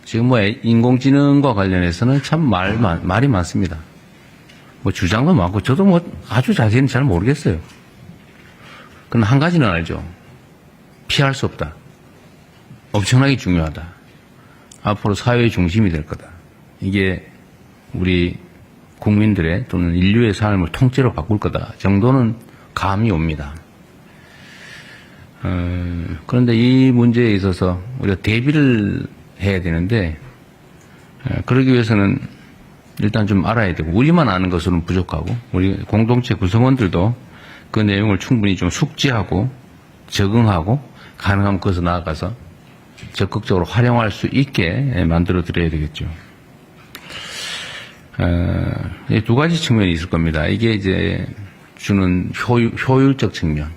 지금 뭐 인공지능과 관련해서는 참 말이 많습니다. 뭐 주장도 많고 저도 뭐 아주 자세히는 잘 모르겠어요. 그러나 한 가지는 알죠. 피할 수 없다. 엄청나게 중요하다. 앞으로 사회의 중심이 될 거다. 이게 우리 국민들의 또는 인류의 삶을 통째로 바꿀 거다 정도는 감이 옵니다. 그런데 이 문제에 있어서 우리가 대비를 해야 되는데 그러기 위해서는 일단 좀 알아야 되고 우리만 아는 것으로는 부족하고 우리 공동체 구성원들도 그 내용을 충분히 좀 숙지하고 적응하고 가능하면 거기서 나아가서 적극적으로 활용할 수 있게 만들어 드려야 되겠죠. 두 가지 측면이 있을 겁니다. 이게 이제 주는 효율적 측면,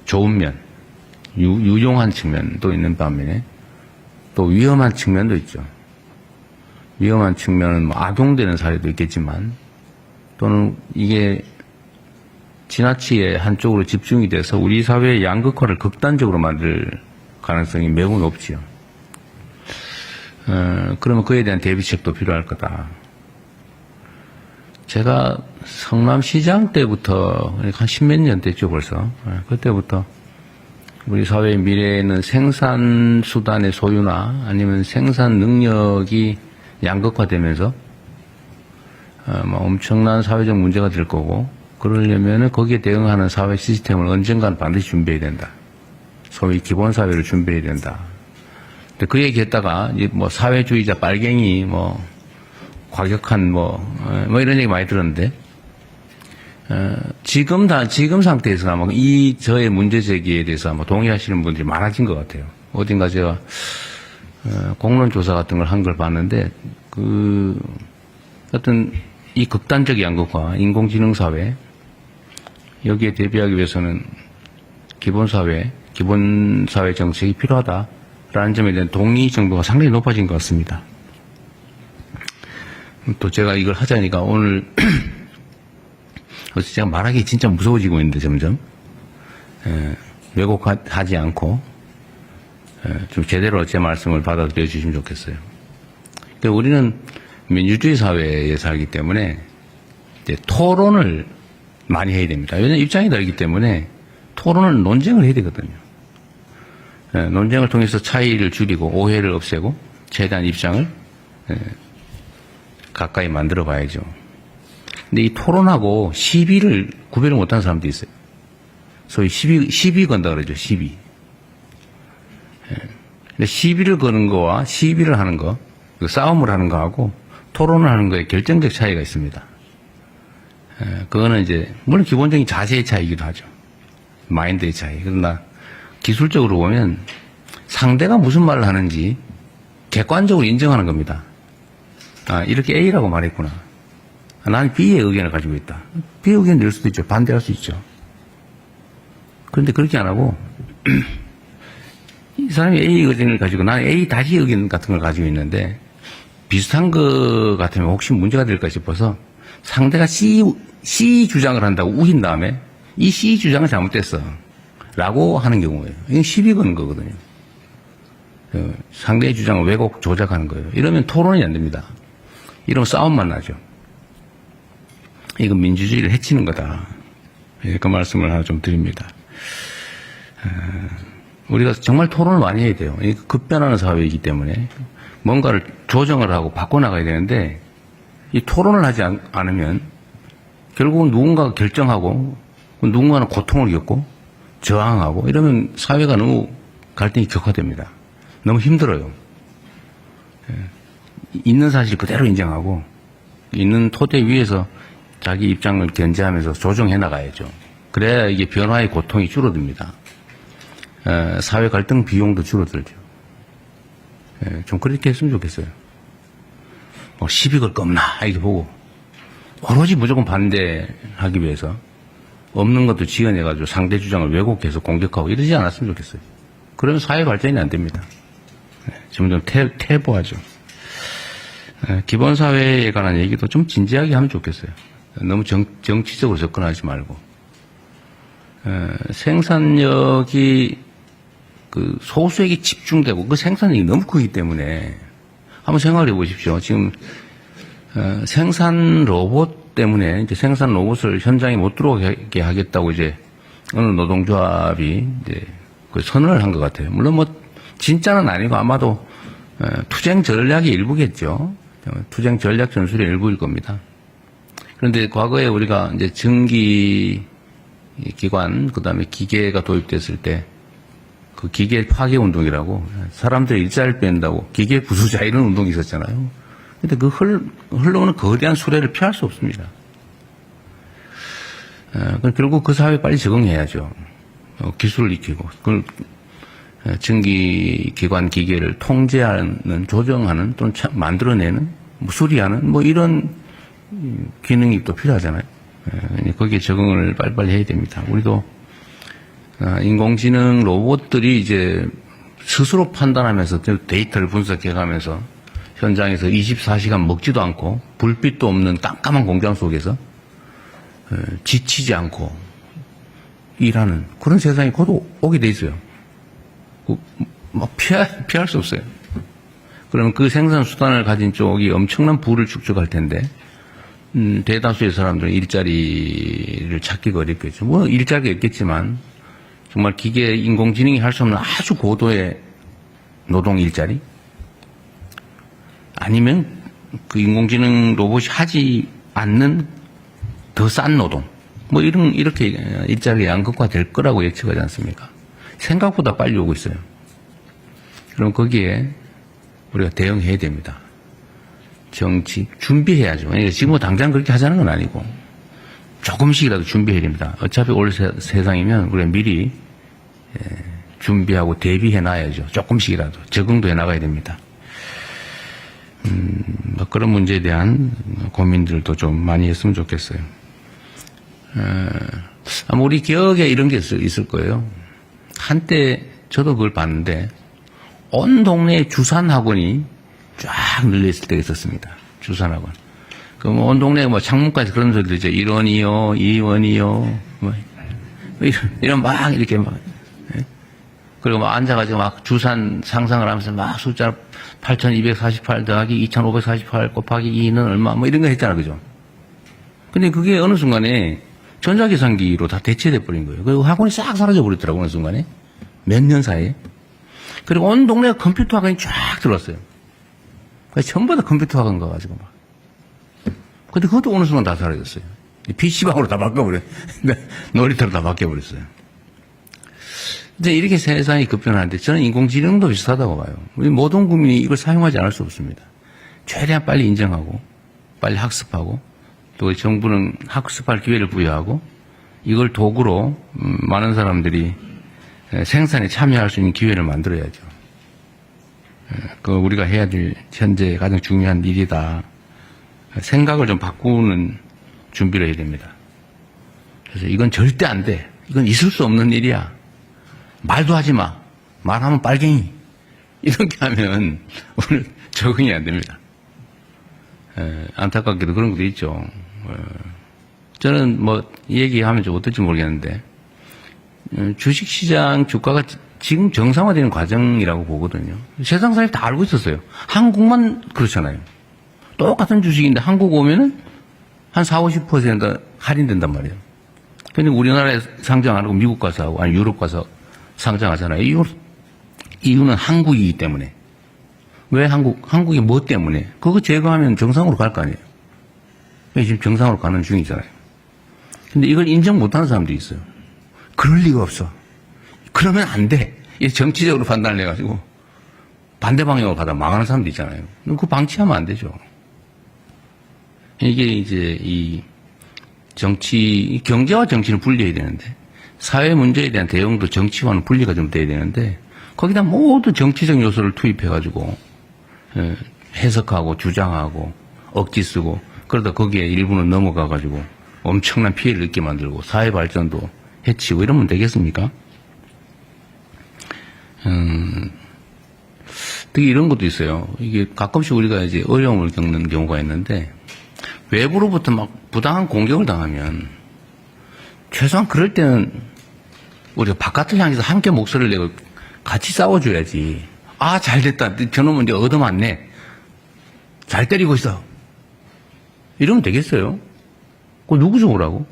좋은 면, 유용한 측면도 있는 반면에 또 위험한 측면도 있죠. 위험한 측면은 뭐 악용되는 사례도 있겠지만 또는 이게 지나치게 한쪽으로 집중이 돼서 우리 사회의 양극화를 극단적으로 만들 가능성이 매우 높지요. 그러면 그에 대한 대비책도 필요할 거다. 제가 성남시장 때부터 한 10몇 년 됐죠 벌써. 그때부터 우리 사회의 미래에는 생산수단의 소유나 아니면 생산 능력이 양극화되면서 엄청난 사회적 문제가 될 거고 그러려면 거기에 대응하는 사회 시스템을 언젠가는 반드시 준비해야 된다. 소위 기본사회를 준비해야 된다. 근데 그 얘기했다가 뭐 사회주의자 빨갱이 뭐 과격한 뭐 이런 얘기 많이 들었는데 지금 상태에서 아마 저의 문제 제기에 대해서 아마 동의하시는 분들이 많아진 것 같아요. 어딘가 제가 공론 조사 같은 걸 한 걸 봤는데 어떤 이 극단적 양극화, 인공지능 사회 여기에 대비하기 위해서는 기본사회 정책이 필요하다라는 점에 대한 동의 정도가 상당히 높아진 것 같습니다. 또 제가 이걸 하자니까 오늘 제가 말하기 진짜 무서워지고 있는데 점점 왜곡하지 않고 좀 제대로 제 말씀을 받아들여 주시면 좋겠어요. 그러니까 우리는 민주주의 사회에 살기 때문에 이제 토론을 많이 해야 됩니다. 왜냐하면 입장이 다르기 때문에 토론은 논쟁을 해야 되거든요. 논쟁을 통해서 차이를 줄이고 오해를 없애고 최대한 입장을 가까이 만들어 봐야죠. 근데 이 토론하고 시비를 구별을 못하는 사람도 있어요. 소위 시비 건다 그러죠. 시비. 근데 시비를 거는 거와 시비를 하는 거, 싸움을 하는 거하고 토론을 하는 거에 결정적 차이가 있습니다. 그거는 이제 물론 기본적인 자세의 차이이기도 하죠. 마인드의 차이. 그러나 기술적으로 보면 상대가 무슨 말을 하는지 객관적으로 인정하는 겁니다. 이렇게 A라고 말했구나. 나는 B의 의견을 가지고 있다. B의 의견을 낼 수도 있죠. 반대할 수 있죠. 그런데 그렇게 안 하고 이 사람이 A 의견을 가지고 나는 A 다시 의견 같은 걸 가지고 있는데 비슷한 거 같으면 혹시 문제가 될까 싶어서 상대가 C 주장을 한다고 우긴 다음에 이 C 주장은 잘못됐어 라고 하는 경우예요. 이건 시비 거는 거거든요. 상대의 주장을 왜곡 조작하는 거예요. 이러면 토론이 안 됩니다. 이러면 싸움만 나죠. 이건 민주주의를 해치는 거다. 그 말씀을 하나 좀 드립니다. 우리가 정말 토론을 많이 해야 돼요. 급변하는 사회이기 때문에 뭔가를 조정을 하고 바꿔나가야 되는데 이 토론을 하지 않으면 결국은 누군가가 결정하고 누군가는 고통을 겪고 저항하고 이러면 사회가 너무 갈등이 격화됩니다. 너무 힘들어요. 있는 사실 그대로 인정하고 있는 토대 위에서 자기 입장을 견제하면서 조정해 나가야죠. 그래야 이게 변화의 고통이 줄어듭니다. 사회 갈등 비용도 줄어들죠. 좀 그렇게 했으면 좋겠어요. 뭐 시비 걸 거 없나 이렇게 보고 오로지 무조건 반대하기 위해서 없는 것도 지어내가지고 상대 주장을 왜곡해서 공격하고 이러지 않았으면 좋겠어요. 그러면 사회 발전이 안 됩니다. 점점 퇴보하죠. 기본사회에 관한 얘기도 좀 진지하게 하면 좋겠어요. 너무 정치적으로 접근하지 말고. 생산력이 그 소수에게 집중되고 그 생산력이 너무 크기 때문에 한번 생각을 해보십시오. 지금 생산 로봇 때문에 이제 생산 로봇을 현장에 못 들어오게 하겠다고 이제 어느 노동조합이 이제 그 선언을 한 것 같아요. 물론 뭐 진짜는 아니고 아마도 투쟁 전략의 일부겠죠. 투쟁 전략 전술의 일부일 겁니다. 그런데 과거에 우리가 이제 전기 기관 그다음에 기계가 도입됐을 때 그 기계 파괴 운동이라고 사람들의 일자리를 뺀다고 기계 부수자 이런 운동이 있었잖아요. 근데 그 흘러오는 거대한 수레를 피할 수 없습니다. 결국 그 사회에 빨리 적응해야죠. 기술을 익히고 그걸 전기기관 기계를 통제하는, 조정하는 또는 만들어내는, 수리하는 뭐 이런 기능이 또 필요하잖아요. 거기에 적응을 빨리빨리 해야 됩니다. 우리도 인공지능 로봇들이 이제 스스로 판단하면서 데이터를 분석해가면서 현장에서 24시간 먹지도 않고 불빛도 없는 깜깜한 공장 속에서 지치지 않고 일하는 그런 세상이 곧 오게 돼 있어요. 막 피할 수 없어요. 그러면 그 생산 수단을 가진 쪽이 엄청난 부를 축적할 텐데 대다수의 사람들은 일자리를 찾기가 어렵겠죠. 뭐 일자리가 있겠지만 정말 기계 인공지능이 할 수 없는 아주 고도의 노동 일자리 아니면 그 인공지능 로봇이 하지 않는 더 싼 노동 뭐 이렇게 일자리가 양극화될 거라고 예측하지 않습니까? 생각보다 빨리 오고 있어요. 그럼 거기에 우리가 대응해야 됩니다. 정치 준비해야죠. 지금 뭐 당장 그렇게 하자는 건 아니고 조금씩이라도 준비해야 됩니다. 어차피 올 세상이면 우리가 미리 준비하고 대비해 놔야죠. 조금씩이라도 적응도 해 나가야 됩니다. 뭐 그런 문제에 대한 고민들도 좀 많이 했으면 좋겠어요. 아마 우리 기억에 이런 게 있을 거예요. 한때 저도 그걸 봤는데 온 동네에 주산학원이 쫙 늘려있을 때가 있었습니다. 주산학원. 그럼 온 동네에 뭐 창문까지 그런 소리 들죠. 1원이요, 2원이요, 뭐 이런 막 이렇게 막 그리고 막 앉아가지고 막 주산 상상을 하면서 막 숫자 8,248 더하기 2,548 곱하기 2는 얼마 뭐 이런 거 했잖아. 그죠? 근데 그게 어느 순간에 전자계산기로 다 대체돼 버린 거예요. 그리고 학원이 싹 사라져 버렸더라고요. 어느 순간에. 몇 년 사이에. 그리고 온 동네에 컴퓨터 학원이 쫙 들어왔어요. 전부 다 컴퓨터 학원 가가지고 막. 근데 그것도 어느 순간 다 사라졌어요. PC방으로 다 바꿔버려요. 놀이터로 다 바뀌어버렸어요. 이제 이렇게 세상이 급변하는데 저는 인공지능도 비슷하다고 봐요. 우리 모든 국민이 이걸 사용하지 않을 수 없습니다. 최대한 빨리 인정하고, 빨리 학습하고, 또 정부는 학습할 기회를 부여하고, 이걸 도구로 많은 사람들이 생산에 참여할 수 있는 기회를 만들어야죠. 그 우리가 해야 될 현재 가장 중요한 일이다. 생각을 좀 바꾸는 준비를 해야 됩니다. 그래서 이건 절대 안 돼. 이건 있을 수 없는 일이야. 말도 하지 마. 말하면 빨갱이. 이렇게 하면 오늘 적응이 안 됩니다. 안타깝게도 그런 것도 있죠. 저는 뭐 얘기하면 좀 어떨지 모르겠는데 주식시장 주가가 지금 정상화되는 과정이라고 보거든요. 세상 사람이 다 알고 있었어요. 한국만 그렇잖아요. 똑같은 주식인데 한국 오면은 한 40, 50% 할인된단 말이에요. 근데 우리나라에 상장 안 하고 미국 가서 하고 아니 유럽 가서 상장하잖아요. 이유는 한국이기 때문에. 왜 한국이 뭐 때문에? 그거 제거하면 정상으로 갈 거 아니에요. 지금 정상으로 가는 중이잖아요. 근데 이걸 인정 못하는 사람도 있어요. 그럴 리가 없어. 그러면 안 돼. 이 정치적으로 판단을 해가지고 반대 방향으로 가다 망하는 사람도 있잖아요. 그거 방치하면 안 되죠. 이게 이제 이 경제와 정치는 분리해야 되는데 사회 문제에 대한 대응도 정치와는 분리가 좀 돼야 되는데 거기다 모두 정치적 요소를 투입해가지고 해석하고 주장하고 억지 쓰고 그러다 거기에 일부는 넘어가가지고 엄청난 피해를 입게 만들고 사회 발전도 해치고 이러면 되겠습니까? 특히 이런 것도 있어요. 이게 가끔씩 우리가 이제 어려움을 겪는 경우가 있는데 외부로부터 막 부당한 공격을 당하면 최소한 그럴 때는 우리가 바깥을 향해서 함께 목소리를 내고 같이 싸워줘야지. 아, 잘 됐다. 저놈은 이제 얻어맞네. 잘 때리고 있어. 이러면 되겠어요? 그거 누구 좋으라고?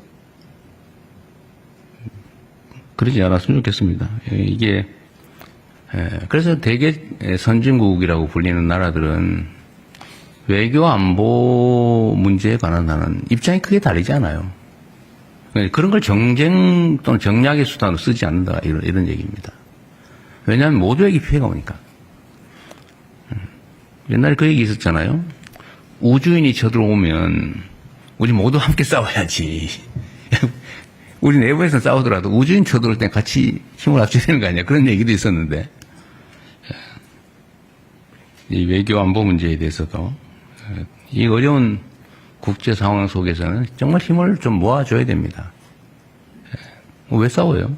그러지 않았으면 좋겠습니다. 이게, 그래서 대개 선진국이라고 불리는 나라들은 외교 안보 문제에 관한 하는 입장이 크게 다르지 않아요. 그런 걸 정쟁 또는 정략의 수단으로 쓰지 않는다. 이런 얘기입니다. 왜냐하면 모두에게 피해가 오니까. 옛날에 그 얘기 있었잖아요. 우주인이 쳐들어오면 우리 모두 함께 싸워야지. 우리 내부에서 싸우더라도 우주인 쳐들어올 땐 같이 힘을 합쳐야 되는 거 아니야. 그런 얘기도 있었는데 이 외교 안보 문제에 대해서도 이 어려운 국제 상황 속에서는 정말 힘을 좀 모아줘야 됩니다. 왜 싸워요?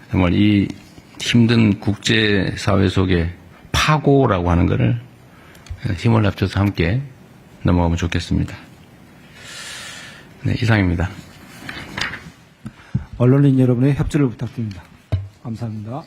정말 이 힘든 국제사회 속에 파고라고 하는 것을 힘을 합쳐서 함께 넘어가면 좋겠습니다. 네, 이상입니다. 언론인 여러분의 협조를 부탁드립니다. 감사합니다.